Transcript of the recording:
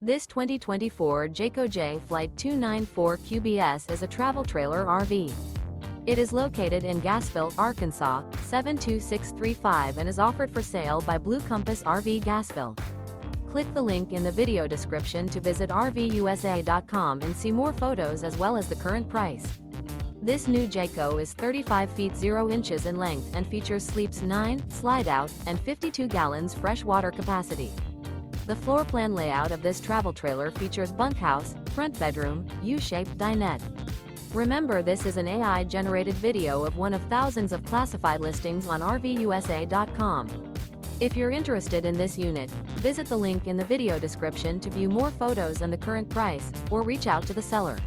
This 2024 Jayco Jay Flight 294 QBS is a travel trailer RV. It is located in Gassville, Arkansas, 72635 and is offered for sale by Blue Compass RV Gassville. Click the link in the video description to visit RVUSA.com and see more photos as well as the current price. This new Jayco is 35 feet 0 inches in length and features sleeps 9, slide-out, and 52 gallons fresh water capacity. The floor plan layout of this travel trailer features bunkhouse, front bedroom, U-shaped dinette. Remember, this is an AI-generated video of one of thousands of classified listings on RVUSA.com. If you're interested in this unit, visit the link in the video description to view more photos and the current price, or reach out to the seller.